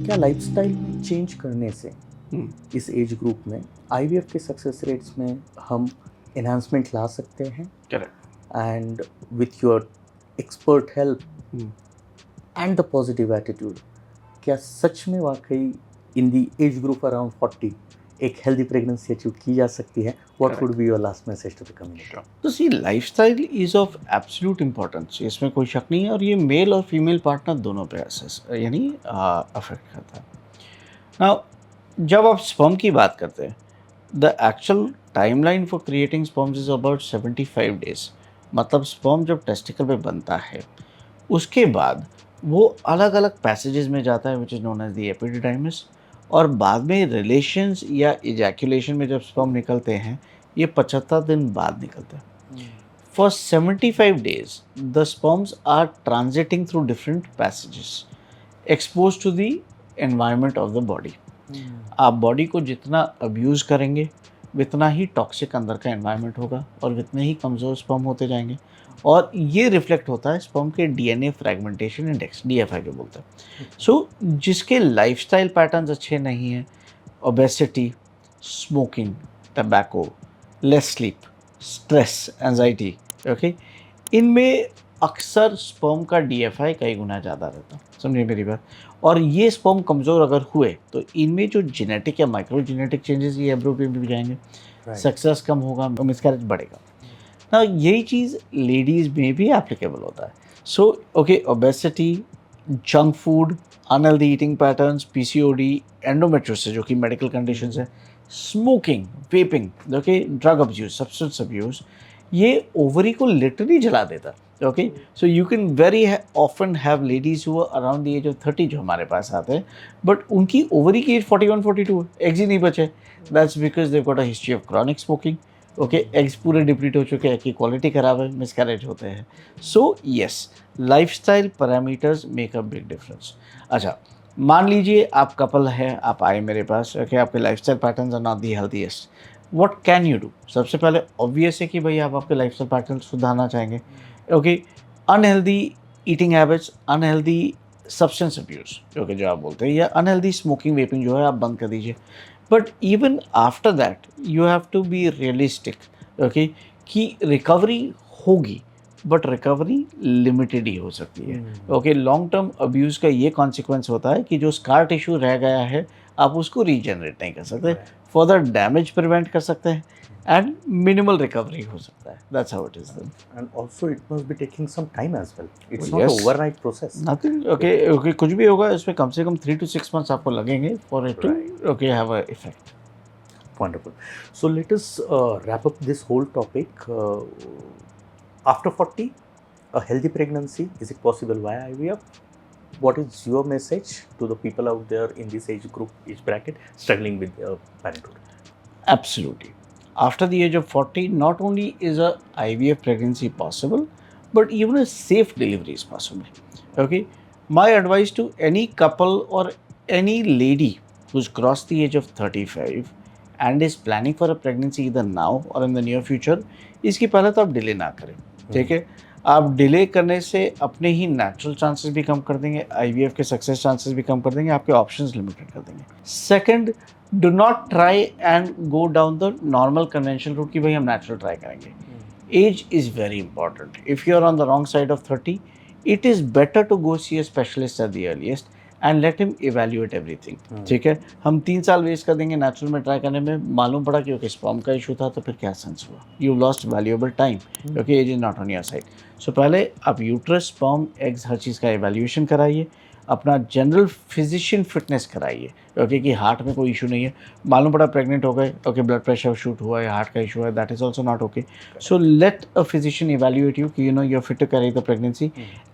क्या लाइफस्टाइल में चेंज करने से इस एज ग्रुप में आईवीएफ के सक्सेस रेट्स में हम एनहांसमेंट ला सकते हैं? Correct. And with your expert help and the positive attitude, क्या सच में वाकई in the age group around 40 एक हेल्दी प्रेगनेंसी अचीव की जा सकती है? What would be your last message to the community? तो see, lifestyle is of absolute importance, इसमें कोई शक नहीं है, और ये मेल और फीमेल पार्टनर दोनों पे यानी अफेक्ट करता है। नाउ, जब आप स्पर्म की बात करते हैं, the actual timeline for creating sperms is about 75 days. मतलब स्पर्म जब टेस्टिकल पे बनता है, उसके बाद वो अलग अलग पैसेजेस में जाता है, which is known as the epididymis, और बाद में रिलेशंस या इजैकुलेशन में जब स्पर्म निकलते हैं, ये 75 दिन बाद निकलते हैं। For 75 days the sperms are transiting through different passages expose to the environment of the body. आप बॉडी को जितना अब्यूज़ करेंगे, उतना ही टॉक्सिक अंदर का एनवायरनमेंट होगा और उतने ही कमज़ोर स्पर्म होते जाएंगे, और ये रिफ्लेक्ट होता है स्पर्म के डीएनए फ्रैगमेंटेशन इंडेक्स, डीएफआई के बोलते हैं। सो जिसके लाइफस्टाइल पैटर्न्स अच्छे नहीं हैं, obesity, smoking, tobacco, less sleep, stress, anxiety, okay, इनमें अक्सर स्पर्म का डीएफआई कई गुना ज़्यादा रहता है, समझिए मेरी बात। और ये स्पर्म कमज़ोर अगर हुए तो इनमें जो जेनेटिक या माइक्रो जेनेटिक चेंजेस ये एब्रो पे भी जाएंगे, सक्सेस कम होगा, मिसकैरेज बढ़ेगा ना। यही चीज़ लेडीज़ में भी एप्लीकेबल होता है। So okay, obesity, junk food, unhealthy eating patterns, PCOD, endometriosis जो कि मेडिकल कंडीशंस है, smoking, vaping, okay, drug abuse, substance abuse, ये ओवरी को लिटरली जला देता है। Okay, so you can very often have ladies who are around the age of 30 जो हमारे पास आते हैं, बट उनकी ओवरी की एज 41 42 है, एग्स ही नहीं बचे। That's because they've got a history of chronic smoking. Okay, eggs पूरे डिप्लीट हो चुके हैं, की क्वालिटी खराब है, मिसकैरेज होते हैं। So yes, lifestyle parameters make a big difference. अच्छा, मान लीजिए आप कपल है, आप आए मेरे पास, ओके, आपके lifestyle patterns are not the healthiest, what can you do? सबसे पहले ऑब्वियस है कि भाई आप आपके लाइफस्टाइल पैटर्न सुधारना चाहेंगे। Okay, unhealthy eating habits, unhealthy substance abuse, okay, जो आप बोलते हैं, या अनहेल्दी स्मोकिंग, वेपिंग जो है आप बंद कर दीजिए। But even after that you have to be realistic, okay, कि रिकवरी होगी, बट रिकवरी लिमिटेड ही हो सकती है। ओके, लॉन्ग टर्म अब्यूज़ का ये कॉन्सिक्वेंस होता है कि जो स्कार टिश्यू रह गया है आप उसको रीजनरेट नहीं कर सकते, फर्दर डैमेज प्रिवेंट कर सकते हैं, एंड मिनिमल रिकवरी हो सकता है। That's how it is then. And also it must be taking some time as well. It's Oh, not an yes. overnight process. Nothing, okay okay, कुछ भी होगा इसमें कम से कम 3 to 6 मंथ्स आपको लगेंगे for it to okay have a effect. Wonderful. So let us wrap up this whole topic. After 40, a healthy pregnancy, is it possible via IVF? What is your message to the people out there in this age group, age bracket, struggling with parenthood? Absolutely. After the age of 40, not only is a IVF pregnancy possible, but even a safe delivery is possible. Okay, my advice to any couple or any lady who's crossed the age of 35 and is planning for a pregnancy either now or in the near future, इसकी पहले तो आप delay ना करें। ठीक है, आप delay करने से अपने ही नेचुरल चांसेस भी कम कर देंगे, आईवीएफ के सक्सेस चांसेस भी कम कर देंगे, आपके ऑप्शंस लिमिटेड कर देंगे। Second, do not try and go down the normal conventional route कि भाई हम नेचुरल ट्राई करेंगे। Age is very important. If you are on the wrong side of 30, it is better to go see a specialist at the earliest and let him evaluate everything. ठीक है, हम 3 साल waste कर देंगे natural में try करने में, मालूम पड़ा कि ओके स्पर्म का इशू था, तो फिर क्या सेंस हुआ? You lost valuable time. Okay, age is not on your side. So पहले आप यूट्रस, स्पर्म, एग्स, हर चीज़ का इवैल्यूएशन कराइए, अपना जनरल फिजिशियन फिटनेस कराइए। ओके, कि हार्ट में कोई इशू नहीं है, मालूम पड़ा प्रेग्नेंट हो गए, ओके, ब्लड प्रेशर शूट हुआ है, हार्ट का इशू है, that is also not okay. So let a physician evaluate you कि you know you are fit to carry the pregnancy,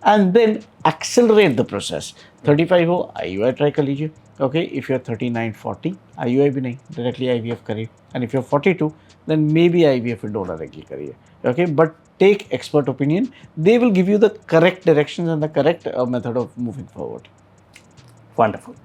and then accelerate the process. 35 हो, IUI try कर लीजिए। Okay, if you are 39 40, IUI भी नहीं, directly IVF करिए। And if you are 42, then maybe IVF with donor directly करिए। Okay, but take expert opinion. They will give you the correct directions and the correct method of moving forward. Wonderful.